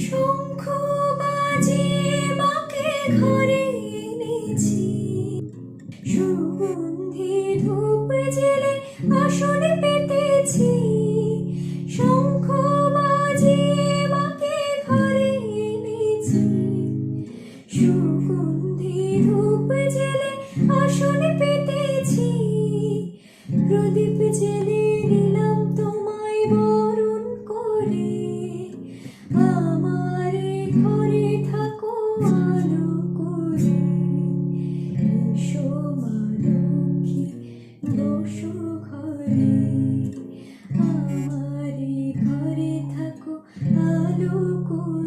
শঙ্খ বাজিয়ে মাকে ঘরে এনেছি, সুগন্ধি ধূপ জেলে আসনে পেতেছি। শঙ্খ বাজিয়ে মাকে ঘরে এনেছি, সুগন্ধি ধূপ জেলে আসনে পেতেছি। প্রদীপ জেলে নিলাম তোমায় বরণ করে, আমারে ঘরে থাকো আলো করে। এসো মা লক্ষ্মী বসো ঘরে, আমারে ঘরে থাকো আলো করে।